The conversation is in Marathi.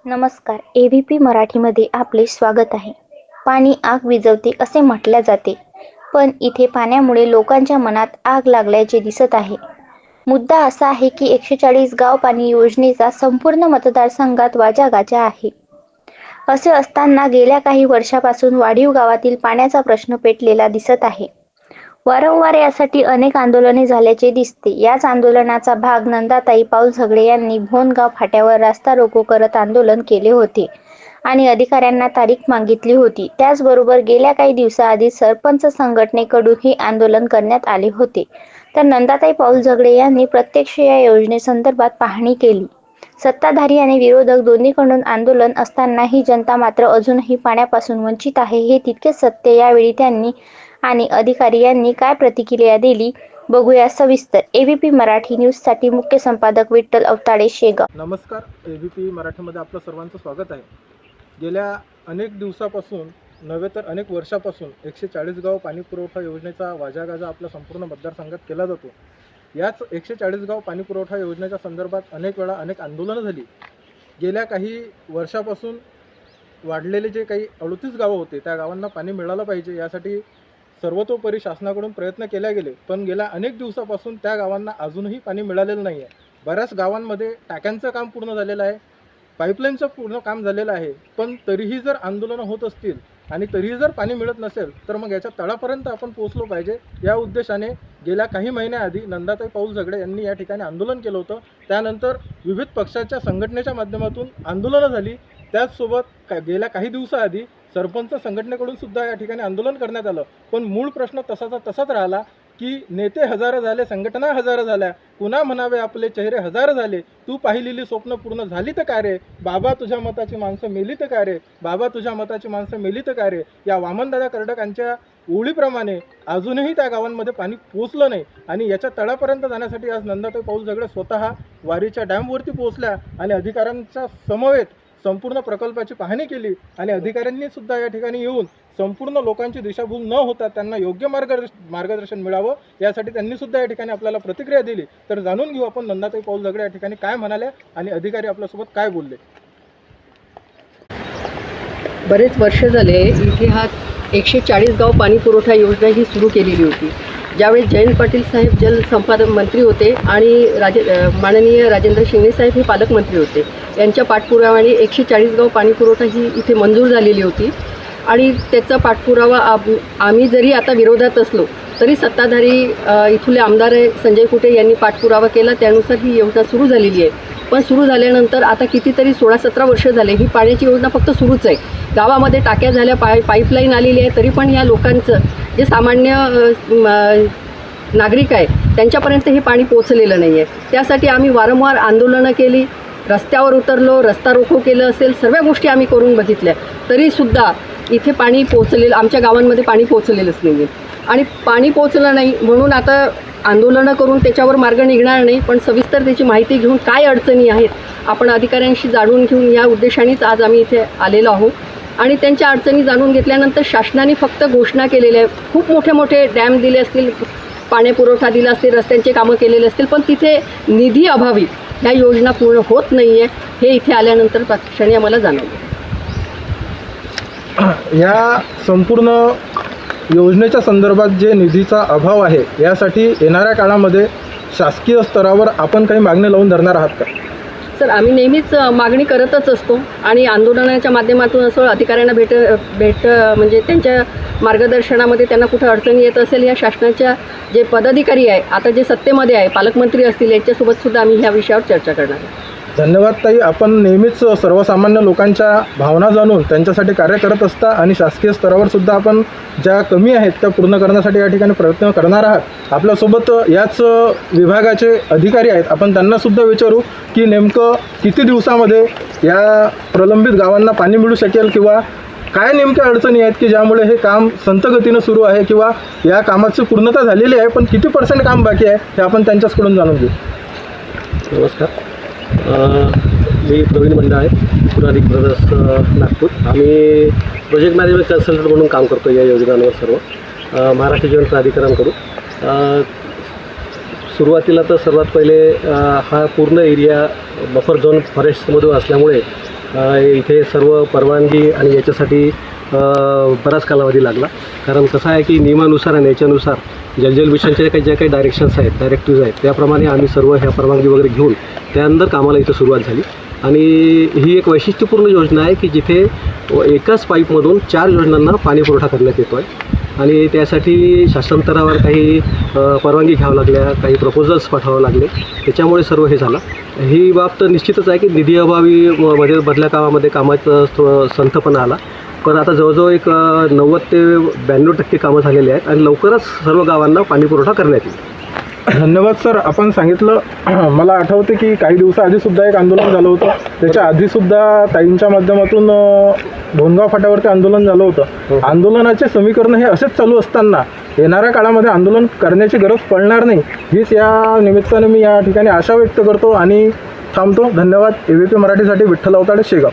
नमस्कार. AVP मराठीमध्ये आपले स्वागत आहे. पाणी आग विझवते असे म्हटले जाते, पण इथे पाण्यामुळे लोकांच्या मनात आग लागल्याचे दिसत आहे. मुद्दा असा आहे की 140 गाव पाणी योजनेचा संपूर्ण मतदारसंघात वाजागाजा आहे. असे असताना गेल्या काही वर्षापासून वाढीव गावातील पाण्याचा प्रश्न पेटलेला दिसत आहे. वारंवार यासाठी अनेक आंदोलने झाल्याचे दिसते. याच आंदोलनाचा भाग नंदाताई पाऊल झगडे यांनी भोनगाव फाट्यावर रास्ता रोको करत आंदोलन केले होते आणि अधिकाऱ्यांना तारीख मागितली होती. त्याचबरोबर गेल्या काही दिवसाआधी सरपंच संघटनेकडून हे आंदोलन करण्यात आले होते. तर नंदाताई पाऊल झगडे यांनी प्रत्यक्ष या योजनेसंदर्भात पाहणी केली. सत्ताधारी आणि विरोधक दोन्हीकडून आंदोलन असतानाही जनता मात्र अजूनही पाण्यापासून वंचित आहे हे तितकेच सत्य. यावेळी त्यांनी आणि अधिकारी यांनी काय प्रतिक्रिया दिली बघूया सविस्तर. AVP मराठी न्यूजसाठी मुख्य संपादक विठ्ठल अवताडे, शेगाव. नमस्कार. AVP मराठीमध्ये आपलं सर्वांचं स्वागत आहे. गेल्या अनेक दिवसापासून नव्हे तर अनेक वर्षापासून 140 गाव पाणी पुरवठा योजनेचा वाजागाजा आपल्या संपूर्ण मतदारसंघात केला जातो. याच 140 गाव पाणी पुरवठा योजनेच्या संदर्भात अनेक वेळा अनेक आंदोलनं झाली. गेल्या काही वर्षापासून वाढलेले जे काही 38 गावं होते त्या गावांना पाणी मिळालं पाहिजे यासाठी सर्वतोपरी शासनाकडून प्रयत्न केले गेले, पण गेल्या अनेक दिवसापासून त्या गावांना अजूनही पाणी मिळालेलं नाही आहे. बऱ्याच गावांमध्ये टाक्यांचं काम पूर्ण झालेलं आहे, पाईपलाईनचं पूर्ण काम झालेलं आहे, पण तरीही जर आंदोलनं होत असतील आणि तरीही जर पाणी मिळत नसेल तर मग याच्या तळापर्यंत आपण पोहोचलो पाहिजे. या उद्देशाने गेल्या काही महिन्याआधी नंदाताई पाऊल झगडे यांनी या ठिकाणी आंदोलन केलं होतं. त्यानंतर विविध पक्षाच्या संघटनेच्या माध्यमातून आंदोलनं झाली. त्याचसोबत गेल्या काही दिवसाआधी सरपंच संघटनेकडून सुद्धा या ठिकाणी आंदोलन करण्यात आलं, पण मूळ प्रश्न तसाच राहिला की नेते हजारो झाले, संघटना हजारो झाल्या, कुणा म्हणावे आपले चेहरे हजारो झाले, तू पाहिलेली स्वप्न पूर्ण झाली तर काय रे बाबा, तुझ्या मताची माणसं मेली तर काय रे बाबा, तुझ्या मताची माणसं मेली तर काय रे. या वामनदादा कर्डकांच्या ओळीप्रमाणे अजूनही त्या गावांमध्ये पाणी पोचलं नाही आणि याच्या तळापर्यंत जाण्यासाठी आज नंदाताई पाऊल झगडे स्वतः वारीच्या डॅमवरती पोहोचल्या आणि अधिकाऱ्यांच्या समवेत संपूर्ण प्रकल्पाची पाहणी केली आणि अधिकाऱ्यांनी सुद्धा या ठिकाणी येऊन संपूर्ण लोकांची दिशाभूल न होता त्यांना योग्य मार्गदर्शन मिळावं यासाठी त्यांनी सुद्धा या ठिकाणी आपल्याला प्रतिक्रिया दिली. तर जाणून घेऊ आपण नंदाताई पाऊल झगडे या ठिकाणी काय म्हणाल्या आणि अधिकारी आपल्यासोबत काय बोलले. बरेच वर्ष झाले इथे हा 140 गाव पाणी पुरवठा योजना ही सुरू केलेली होती. ज्यावेळी जयंत पाटील साहेब जलसंपादन मंत्री होते आणि माननीय राजेंद्र शिंगणे साहेब हे पालकमंत्री होते, यांच्या पाठपुराव्याने 140 गाव पाणी पुरवठा ही इथे मंजूर झालेली होती आणि त्याचा पाठपुरावा आम्ही जरी आता विरोधात असलो तरी सत्ताधारी इथले आमदार संजय कुटे यांनी पाठपुरावा केला, त्यानुसार ही योजना सुरू झालेली आहे. पण सुरू झाल्यानंतर आता कितीतरी 16-17 वर्ष झाले ही पाण्याची योजना फक्त सुरूच आहे. गावामध्ये टाक्या झाल्या, पाईपलाईन आलेली आहे, तरी पण या लोकांचं जे सामान्य नागरिक आहे त्यांच्यापर्यंत हे पाणी पोचलेलं नाही आहे. त्यासाठी आम्ही वारंवार आंदोलनं केली, रस्त्यावर उतरलो, रस्ता रोको केलं असेल, सर्व गोष्टी आम्ही करून बघितल्या, तरीसुद्धा इथे पाणी पोचलेलं, आमच्या गावांमध्ये पाणी पोचलेलंच नाही आहे. आणि पाणी पोचलं नाही म्हणून आता आंदोलनं करून त्याच्यावर मार्ग निघणार नाही, पण सविस्तर त्याची माहिती घेऊन काय अडचणी आहेत आपण अधिकाऱ्यांशी जाणून घेऊन या उद्देशानेच आज आम्ही इथे आलेलो आहोत. आणि त्यांच्या अडचणी जाणून घेतल्यानंतर शासनाने फक्त घोषणा केलेल्या आहे, खूप मोठे डॅम दिले असतील, पाणीपुरवठा दिला असतील, रस्त्यांचे कामं केलेले असतील, पण तिथे निधी अभावी ह्या योजना पूर्ण होत नाही आहे हे इथे आल्यानंतर प्रत्यक्षाने आम्हाला जाणवलं. या संपूर्ण योजनेच्या संदर्भात जे निधीचा अभाव आहे यासाठी येणाऱ्या काळामध्ये शासकीय स्तरावर आपण काही मागणी लावून धरणार आहात का? सर, आम्ही नेहमीच मागणी करतच असतो आणि आंदोलनाच्या माध्यमातून असं अधिकाऱ्यांना भेट म्हणजे त्यांच्या मार्गदर्शनामध्ये त्यांना कुठं अडचणी येत असेल या शासनाच्या जे पदाधिकारी आहे, आता जे सत्तेमध्ये आहे, पालकमंत्री असतील, यांच्यासोबत सुद्धा आम्ही ह्या विषयावर चर्चा करणार आहोत. धन्यवाद ताई. आपण नेहमीच सर्वसामान्य लोकांच्या भावना जाणून त्यांच्यासाठी कार्य करत असता आणि शासकीय स्तरावर सुद्धा आपण ज्या कमी आहेत त्या पूर्ण करण्यासाठी या ठिकाणी प्रयत्न करणार आहात. आपल्यासोबत याच विभागाचे अधिकारी आहेत, आपण त्यांना सुद्धा विचारू की नेमकं किती दिवसामध्ये या प्रलंबित गावांना पाणी मिळू शकेल किंवा काय नेमक्या अडचणी आहेत की ज्यामुळे हे काम संथ गतीनं सुरू आहे किंवा या कामाची पूर्णता झालेली आहे पण किती % काम बाकी आहे हे आपण त्यांच्याकडून जाणून घेऊ. नमस्कार, मी प्रवीण मंडळ आहे, पुराणिक ब्रदर्स नागपूर. आम्ही प्रोजेक्ट मॅनेजमेंट कन्सल्टंट म्हणून काम करतो या योजनांवर सर्व महाराष्ट्र जीवन प्राधिकरणाकडून. सुरुवातीला तर सर्वात पहिले हा पूर्ण एरिया बफर झोन फॉरेस्टमधून असल्यामुळे इथे सर्व परवानगी आणि याच्यासाठी बराच कालावधी लागला. कारण कसं आहे की नियमानुसार आणि याच्यानुसार जल मिशनचे ज्या काही डायरेक्टिव्ज आहेत त्याप्रमाणे आम्ही सर्व ह्या परवानगी वगैरे घेऊन त्यानंतर कामाला इथं सुरुवात झाली. आणि ही एक वैशिष्ट्यपूर्ण योजना आहे की जिथे एकाच पाईपमधून 4 योजनांना पाणी पुरवठा करण्यात येतो आहे. आणि त्यासाठी शासनांतरावर काही परवानगी घ्यावं लागल्या, काही प्रपोजल्स पाठवावं लागले. त्याच्यामुळे सर्व हे झालं. ही बाब तर निश्चितच आहे की निधी अभावी मध्ये मधल्या कामामध्ये कामाचं थोडं संथपणा आला. पण आता जवळजवळ एक 90 ते 92% कामं झालेली आहेत आणि लवकरच सर्व गावांना पाणी पुरवठा करण्यात येईल. धन्यवाद सर. आपण सांगितलं, मला आठवते की काही दिवसाआधीसुद्धा एक आंदोलन झालं होतं. त्याच्या आधीसुद्धा ताईंच्या माध्यमातून भोनगाव फाट्यावरती आंदोलन झालं होतं. आंदोलनाचे समीकरण हे असेच चालू असताना येणाऱ्या काळामध्ये आंदोलन करण्याची गरज पडणार नाही, हीच या निमित्ताने मी या ठिकाणी आशा व्यक्त करतो आणि थांबतो. धन्यवाद. AVP मराठीसाठी विठ्ठल अवताडे, शेगाव.